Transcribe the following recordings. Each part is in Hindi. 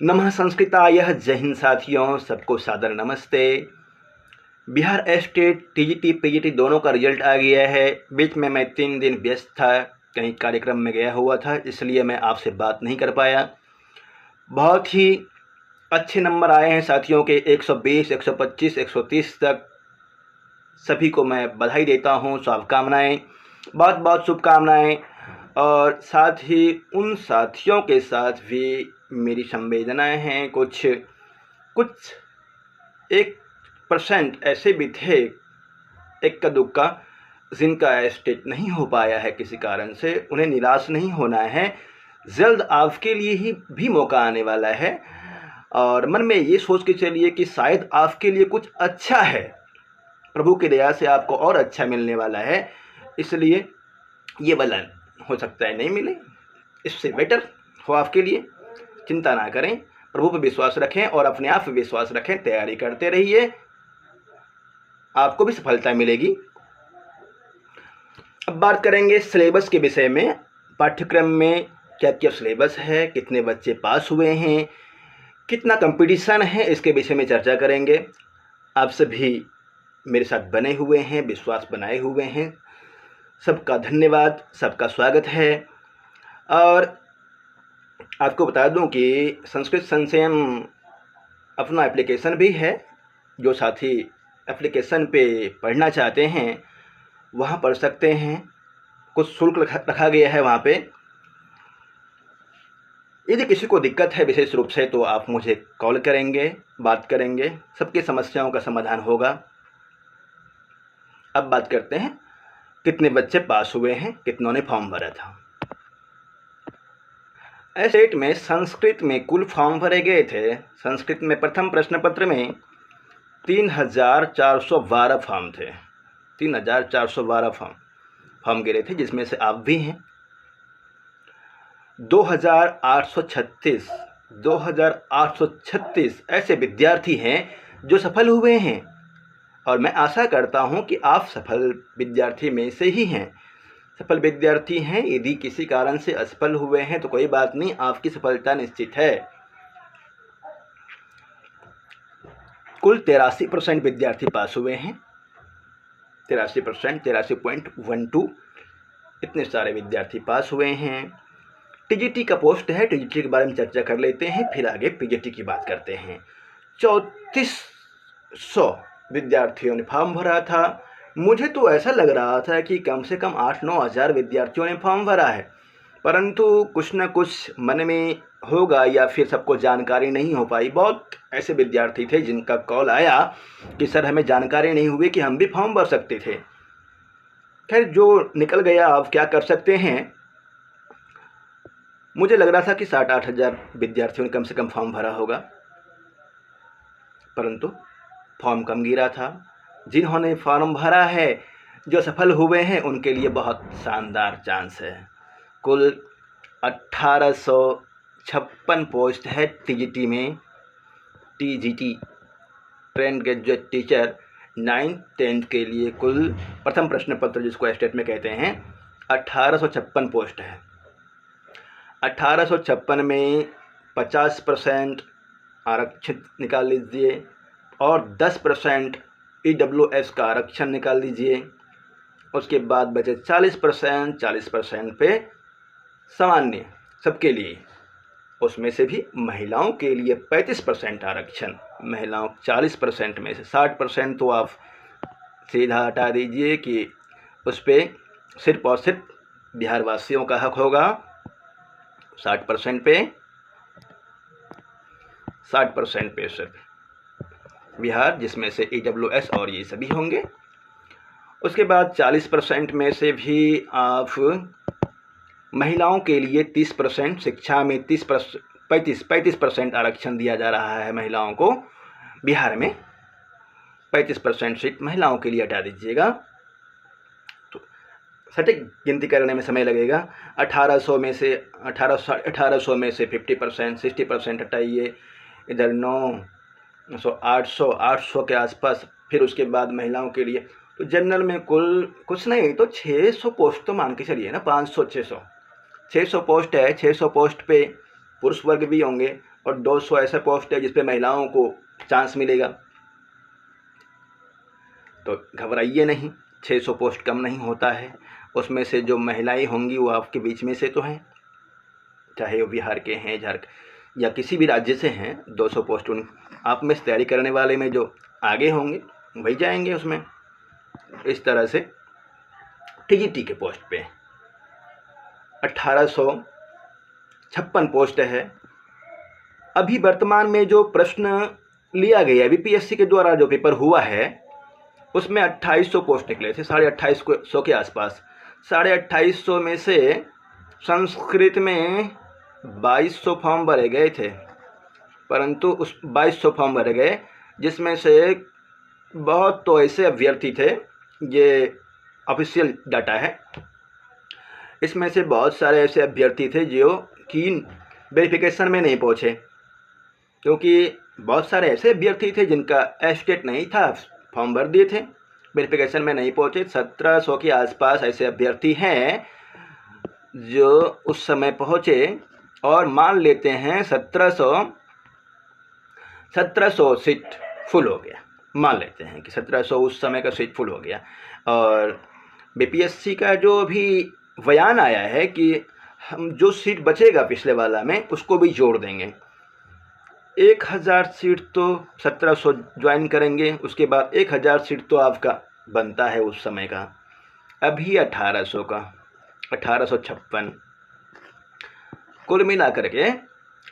नमः संस्कृताय। जय हिंद साथियों, सबको सादर नमस्ते। बिहार स्टेट टीजीटी पीजीटी दोनों का रिजल्ट आ गया है। बीच में मैं 3 दिन व्यस्त था, कहीं कार्यक्रम में गया हुआ था, इसलिए मैं आपसे बात नहीं कर पाया। बहुत ही अच्छे नंबर आए हैं साथियों के, 120, 125, 130 तक। सभी को मैं बधाई देता हूँ, शुभकामनाएँ, बहुत बहुत शुभकामनाएँ। और साथ ही उन साथियों के साथ भी मेरी संवेदनाएं हैं। कुछ 1% ऐसे भी थे, इक्का दुक्का, जिनका स्टेट नहीं हो पाया है किसी कारण से। उन्हें निराश नहीं होना है, जल्द आपके लिए ही भी मौका आने वाला है। और मन में ये सोच के चलिए कि शायद आपके लिए कुछ अच्छा है, प्रभु की दया से आपको और अच्छा मिलने वाला है। इसलिए ये वाला हो सकता है नहीं मिले, इससे बेटर हो आपके लिए। चिंता ना करें, प्रभु पर विश्वास रखें और अपने आप पर विश्वास रखें, तैयारी करते रहिए, आपको भी सफलता मिलेगी। अब बात करेंगे सिलेबस के विषय में। पाठ्यक्रम में क्या क्या सिलेबस है, कितने बच्चे पास हुए हैं, कितना कंपटीशन है, इसके विषय में चर्चा करेंगे। आप सभी मेरे साथ बने हुए हैं, विश्वास बनाए हुए हैं, सबका धन्यवाद, सबका स्वागत है। और आपको बता दूं कि संस्कृत संचयन अपना एप्लीकेशन भी है। जो साथी एप्लीकेशन पे पढ़ना चाहते हैं वहाँ पढ़ सकते हैं। कुछ शुल्क रखा गया है वहाँ पे। यदि किसी को दिक्कत है विशेष रूप से तो आप मुझे कॉल करेंगे, बात करेंगे, सबकी समस्याओं का समाधान होगा। अब बात करते हैं कितने बच्चे पास हुए हैं, कितनों ने फॉर्म भरा था। स्टेट में संस्कृत में कुल फॉर्म भरे गए थे। संस्कृत में प्रथम प्रश्न पत्र में 3,412 फॉर्म थे। 3,412 फॉर्म गिरे थे, जिसमें से आप भी हैं। 2,836 ऐसे विद्यार्थी हैं जो सफल हुए हैं। और मैं आशा करता हूं कि आप सफल विद्यार्थी में से ही हैं, सफल विद्यार्थी हैं। यदि किसी कारण से असफल हुए हैं तो कोई बात नहीं, आपकी सफलता निश्चित है। कुल 83% विद्यार्थी पास हुए हैं। 83%, 83.12, इतने सारे विद्यार्थी पास हुए हैं। टीजीटी का पोस्ट है, टीजीटी के बारे में चर्चा कर लेते हैं, फिर आगे पीजीटी की बात करते हैं। 3400 विद्यार्थियों ने फॉर्म भरा था। मुझे तो ऐसा लग रहा था कि कम से कम 8-9 हज़ार विद्यार्थियों ने फॉर्म भरा है, परंतु कुछ न कुछ मन में होगा या फिर सबको जानकारी नहीं हो पाई। बहुत ऐसे विद्यार्थी थे जिनका कॉल आया कि सर हमें जानकारी नहीं हुई कि हम भी फॉर्म भर सकते थे। खैर, जो निकल गया अब क्या कर सकते हैं। मुझे लग रहा था कि 7-8 हज़ार विद्यार्थियों ने कम से कम फॉर्म भरा होगा, परंतु फॉर्म कम गिरा था। जिन्होंने फॉर्म भरा है, जो सफल हुए हैं, उनके लिए बहुत शानदार चांस है। कुल 1856 पोस्ट है टीजीटी में। TGT, trained graduate teacher 9th 10th के लिए कुल प्रथम प्रश्न पत्र, जिसको स्टेट में कहते हैं, 1856 पोस्ट है। 1856 में 50% आरक्षित निकाल लीजिए और 10% EWS का आरक्षण निकाल लीजिए। उसके बाद बचे 40% पे सामान्य सबके लिए। उसमें से भी महिलाओं के लिए 35% आरक्षण। महिलाओं 40% में से 60% तो आप सीधा हटा दीजिए कि उस पर सिर्फ और सिर्फ बिहार वासियों का हक होगा। 60% पे सिर्फ बिहार, जिसमें से EWS और ये सभी होंगे। उसके बाद 40% में से भी आप महिलाओं के लिए 30%, शिक्षा में 35% आरक्षण दिया जा रहा है महिलाओं को। बिहार में 35% सीट महिलाओं के लिए हटा दीजिएगा तो सटीक गिनती करने में समय लगेगा। 1800 में से 1800 में से 50%, 60% हटाइए। इधर 800 के आसपास। फिर उसके बाद महिलाओं के लिए तो जनरल में कुल कुछ नहीं तो 600 पोस्ट तो मान के चलिए ना, 500 600 पोस्ट है। 600 पोस्ट पे पुरुष वर्ग भी होंगे और 200 ऐसा पोस्ट है जिस पे महिलाओं को चांस मिलेगा। तो घबराइए नहीं, 600 पोस्ट कम नहीं होता है। उसमें से जो महिलाएं होंगी वो आपके बीच में से तो हैं, चाहे वो बिहार के हैं, झारखंड या किसी भी राज्य से हैं। 200 पोस्ट उन आप में से तैयारी करने वाले में जो आगे होंगे वही जाएंगे उसमें। इस तरह से टीजीटी के पोस्ट पे 1856 पोस्ट है। अभी वर्तमान में जो प्रश्न लिया गया बीपीएससी के द्वारा जो पेपर हुआ है उसमें 2800 पोस्ट निकले थे, 2850 के आसपास। 2850 में से संस्कृत में 2200 फॉर्म भरे गए थे, परंतु उस 2200 फॉर्म भरे गए जिसमें से बहुत तो ऐसे अभ्यर्थी थे, ये ऑफिशियल डाटा है, इसमें से बहुत सारे ऐसे अभ्यर्थी थे जो कि वेरिफिकेशन में नहीं पहुँचे, क्योंकि बहुत सारे ऐसे अभ्यर्थी थे जिनका एस्टेट नहीं था, फॉर्म भर दिए थे, वेरिफिकेशन में नहीं पहुँचे। 1700 के आसपास ऐसे अभ्यर्थी हैं जो उस समय पहुँचे, और मान लेते हैं 1700 सीट फुल हो गया, मान लेते हैं कि 1700 उस समय का सीट फुल हो गया। और बीपीएससी का जो अभी बयान आया है कि हम जो सीट बचेगा पिछले वाला में उसको भी जोड़ देंगे। 1000 सीट तो 1700 ज्वाइन करेंगे, उसके बाद 1000 सीट तो आपका बनता है उस समय का। अभी 1800 का 1856, कुल मिला करके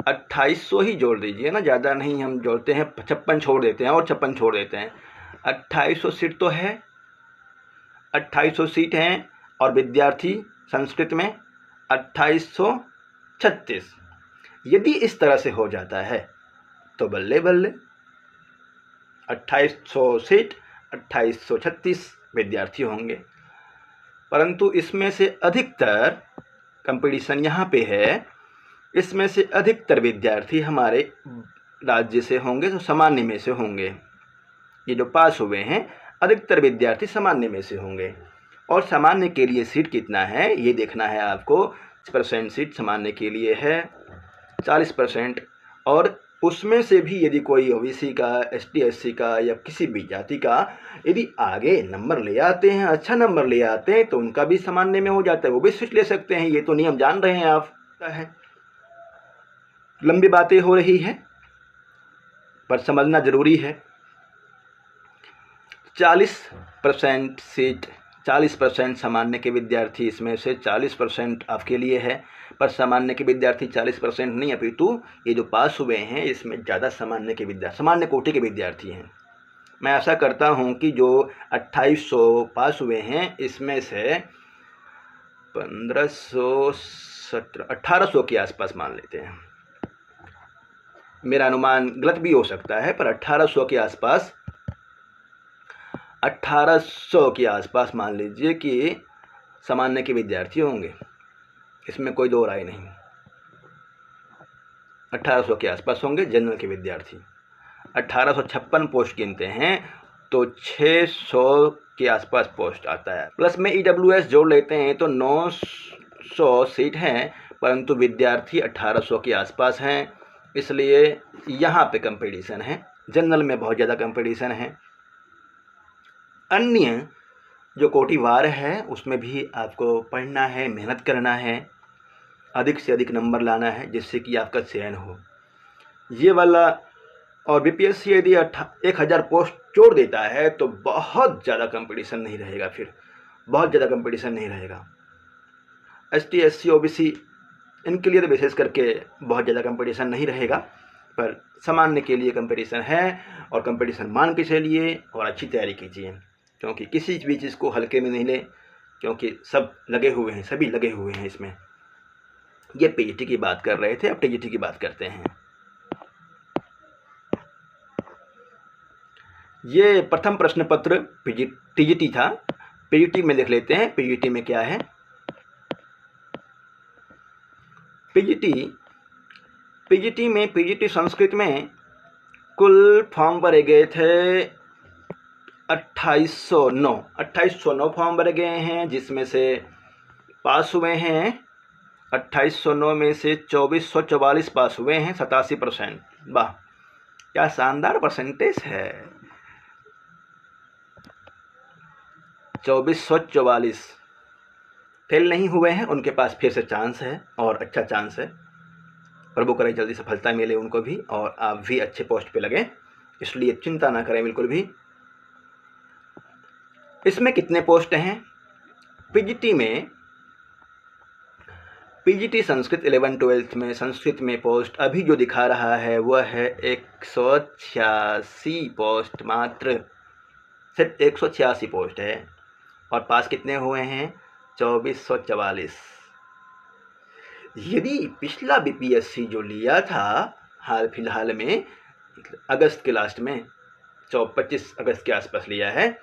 2800 ही जोड़ दीजिए ना, ज़्यादा नहीं हम जोड़ते हैं, 56 छोड़ देते हैं और 56 छोड़ देते हैं। 2800 सीट तो है, 2800 सीट हैं, और विद्यार्थी संस्कृत में 2836। यदि इस तरह से हो जाता है तो बल्ले बल्ले, 2800 सीट 2836 विद्यार्थी होंगे। परंतु इसमें से अधिकतर कंपटीशन यहाँ पे है, इसमें से अधिकतर विद्यार्थी हमारे राज्य से होंगे, तो सामान्य में से होंगे। ये जो पास हुए हैं अधिकतर विद्यार्थी सामान्य में से होंगे। और सामान्य के लिए सीट कितना है ये देखना है आपको। 40% सीट सामान्य के लिए है, 40%, और उसमें से भी यदि कोई ओबीसी का, एसटी एससी का या किसी भी जाति का यदि आगे नंबर ले आते हैं, अच्छा नंबर ले आते हैं, तो उनका भी सामान्य में हो जाता है, वो भी सीट ले सकते हैं। ये तो नियम जान रहे हैं आप है। लंबी बातें हो रही है पर समझना ज़रूरी है। 40% सीट, 40% सामान्य के विद्यार्थी, इसमें से 40% आपके लिए है, पर सामान्य के विद्यार्थी 40% नहीं, अपितु ये जो पास हुए हैं इसमें ज़्यादा सामान्य के विद्यार्थी, सामान्य कोटि के विद्यार्थी हैं। मैं आशा करता हूं कि जो 2800 पास हुए हैं इसमें से 1500, 1700, 1800 के आसपास मान लेते हैं, मेरा अनुमान गलत भी हो सकता है, पर 1800 के आसपास, 1800 के आसपास मान लीजिए कि सामान्य के विद्यार्थी होंगे, इसमें कोई दो राय नहीं। 1800 के आसपास होंगे जनरल के विद्यार्थी। 1856 पोस्ट गिनते हैं तो 600 के आसपास पोस्ट आता है, प्लस में ईडब्ल्यूएस जोड़ लेते हैं तो 900 सीट हैं, परंतु विद्यार्थी 1800 के आसपास हैं, इसलिए यहाँ पे कंपटीशन है। जनरल में बहुत ज़्यादा कंपटीशन है। अन्य जो कोटिवार है उसमें भी आपको पढ़ना है, मेहनत करना है, अधिक से अधिक नंबर लाना है जिससे कि आपका चयन हो। ये वाला, और बीपीएससी यदि 1000 पोस्ट जोड़ देता है तो बहुत ज़्यादा कंपटीशन नहीं रहेगा, फिर बहुत ज़्यादा कंपटीशन नहीं रहेगा। एसटी एससी ओबीसी इनके लिए तो विशेष करके बहुत ज़्यादा कंपटीशन नहीं रहेगा, पर सामान्य के लिए कंपटीशन है, और कंपटीशन मान के चलिए और अच्छी तैयारी कीजिए, क्योंकि किसी भी चीज़ को हल्के में नहीं लें, क्योंकि सब लगे हुए हैं, सभी लगे हुए हैं इसमें। ये पीजीटी की बात कर रहे थे, अब टीजीटी की बात करते हैं। ये प्रथम प्रश्न पत्र टीजीटी था। पीजीटी में देख लेते हैं पीजीटी में क्या है। पीजीटी में पीजीटी संस्कृत में कुल फॉर्म भरे गए थे 2809 फॉर्म भरे गए हैं, जिसमें से पास हुए हैं 2809 में से 2444 पास हुए हैं, 87%। वाह, क्या शानदार परसेंटेज है। 2444 फेल नहीं हुए हैं, उनके पास फिर से चांस है और अच्छा चांस है। प्रभु करे जल्दी सफलता मिले उनको भी और आप भी अच्छे पोस्ट पे लगे, इसलिए चिंता ना करें बिल्कुल भी। इसमें कितने पोस्ट हैं? पीजीटी में, पीजीटी संस्कृत 11-12 में संस्कृत में पोस्ट अभी जो दिखा रहा है वह है 186 पोस्ट, मात्र सिर्फ 186 पोस्ट है। और पास कितने हुए हैं? 2444। यदि पिछला बीपीएससी जो लिया था हाल फिलहाल में, अगस्त के लास्ट में 25 अगस्त के आसपास लिया है,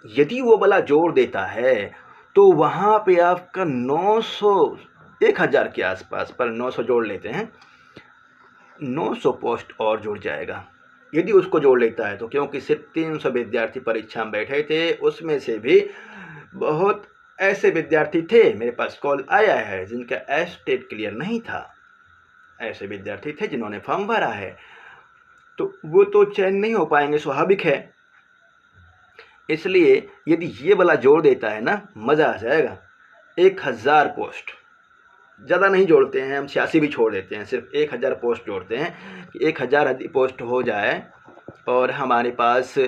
यदि वो वाला जोड़ देता है तो वहाँ पे आपका 900 1000 के आसपास, पर 900 जोड़ लेते हैं, 900 पोस्ट और जुड़ जाएगा यदि उसको जोड़ लेता है तो। क्योंकि सिर्फ 300 विद्यार्थी परीक्षा में बैठे थे, उसमें से भी बहुत ऐसे विद्यार्थी थे, मेरे पास कॉल आया है, जिनका एस्टेट क्लियर नहीं था। ऐसे विद्यार्थी थे जिन्होंने फॉर्म भरा है, तो वो तो चयन नहीं हो पाएंगे, स्वाभाविक है। इसलिए यदि ये वाला जोड़ देता है ना, मज़ा आ जाएगा। 1000 पोस्ट, ज़्यादा नहीं जोड़ते हैं हम, 86 भी छोड़ देते हैं, सिर्फ 1000 पोस्ट जोड़ते हैं कि 1000 पोस्ट हो जाए और हमारे पास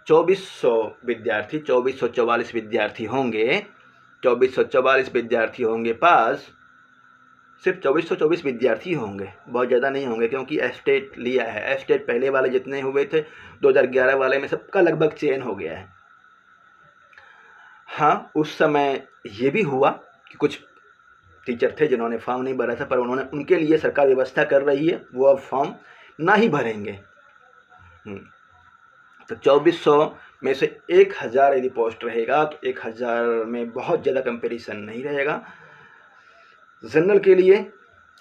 2400 विद्यार्थी, 2444 विद्यार्थी होंगे, 2444 विद्यार्थी होंगे पास, सिर्फ 2424 विद्यार्थी होंगे, बहुत ज़्यादा नहीं होंगे, क्योंकि एस्टेट लिया है। एस्टेट पहले वाले जितने हुए थे 2011 वाले में सबका लगभग चयन हो गया है। हाँ, उस समय ये भी हुआ कि कुछ टीचर थे जिन्होंने फॉर्म नहीं भरा था, पर उनके लिए सरकार व्यवस्था कर रही है, वो अब फॉर्म ना ही भरेंगे। तो 2400 में से 1000 यदि पोस्ट रहेगा तो 1000 में बहुत ज़्यादा कंपटीशन नहीं रहेगा। जनरल के लिए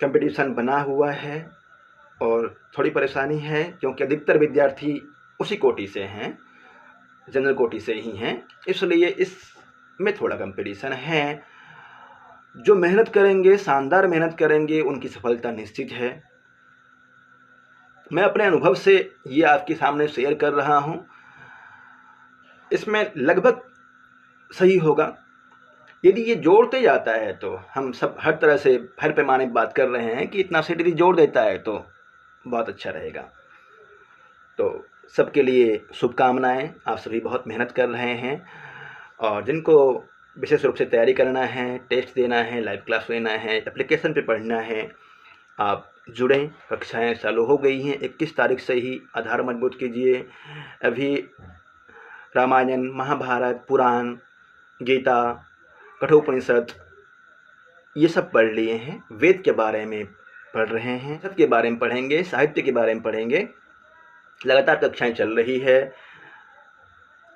कंपटीशन बना हुआ है और थोड़ी परेशानी है, क्योंकि अधिकतर विद्यार्थी उसी कोटि से हैं, जनरल कोटि से ही हैं, इसलिए इसमें थोड़ा कंपटीशन है। जो मेहनत करेंगे, शानदार मेहनत करेंगे, उनकी सफलता निश्चित है। मैं अपने अनुभव से ये आपके सामने शेयर कर रहा हूँ, इसमें लगभग सही होगा। यदि ये जोड़ते जाता है तो हम सब हर तरह से हर पैमाने पर बात कर रहे हैं कि इतना से यदि जोड़ देता है तो बहुत अच्छा रहेगा। तो सबके लिए शुभकामनाएं। आप सभी बहुत मेहनत कर रहे हैं और जिनको विशेष रूप से तैयारी करना है, टेस्ट देना है, लाइव क्लास लेना है, एप्लीकेशन पे पढ़ना है, आप जुड़ें। कक्षाएं चालू हो गई हैं, 21 तारीख से ही आधार मजबूत कीजिए। अभी रामायण, महाभारत, पुराण, गीता, कठोपनिषद ये सब पढ़ लिए हैं। वेद के बारे में पढ़ रहे हैं, सब के बारे में पढ़ेंगे, साहित्य के बारे में पढ़ेंगे। लगातार कक्षाएं चल रही है।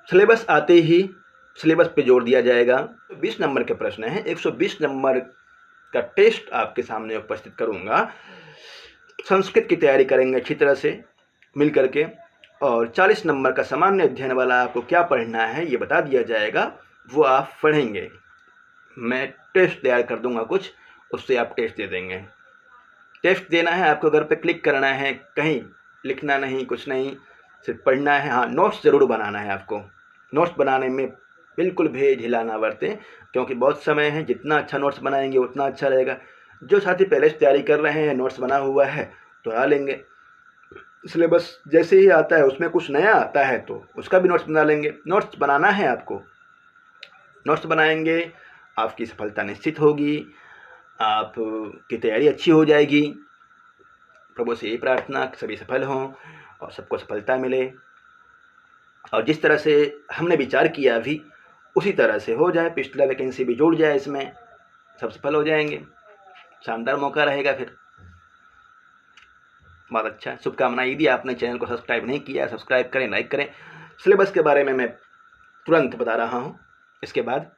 सिलेबस आते ही सिलेबस पे जोड़ दिया जाएगा। 20 नंबर के प्रश्न हैं, 120 नंबर का टेस्ट आपके सामने उपस्थित करूंगा। संस्कृत की तैयारी करेंगे अच्छी तरह से मिल करके, और 40 नंबर का सामान्य अध्ययन वाला आपको क्या पढ़ना है ये बता दिया जाएगा, वो आप पढ़ेंगे। मैं टेस्ट तैयार कर दूंगा कुछ, उससे आप टेस्ट दे देंगे। टेस्ट देना है आपको, घर पे क्लिक करना है, कहीं लिखना नहीं, कुछ नहीं, सिर्फ पढ़ना है। हाँ, नोट्स ज़रूर बनाना है आपको। नोट्स बनाने में बिल्कुल भी ढीला ना बरतें, क्योंकि बहुत समय है, जितना अच्छा नोट्स बनाएंगे उतना अच्छा रहेगा। जो साथी पहले से तैयारी कर रहे हैं, नोट्स बना हुआ है तो आ लेंगे, सिलेबस जैसे ही आता है उसमें कुछ नया आता है तो उसका भी नोट्स बना लेंगे। नोट्स बनाना है आपको, नोट्स बनाएंगे, आपकी सफलता निश्चित होगी, आपकी तैयारी अच्छी हो जाएगी। प्रभु से यही प्रार्थना कि सभी सफल हों और सबको सफलता मिले, और जिस तरह से हमने विचार किया अभी उसी तरह से हो जाए। पिछला वैकेंसी भी जुड़ जाए इसमें, सब सफल हो जाएंगे। शानदार मौका रहेगा फिर, बहुत अच्छा। शुभकामनाएं। यदि आपने चैनल को सब्सक्राइब नहीं किया, सब्सक्राइब करें, लाइक करें। सिलेबस के बारे में मैं तुरंत बता रहा हूँ, इसके बाद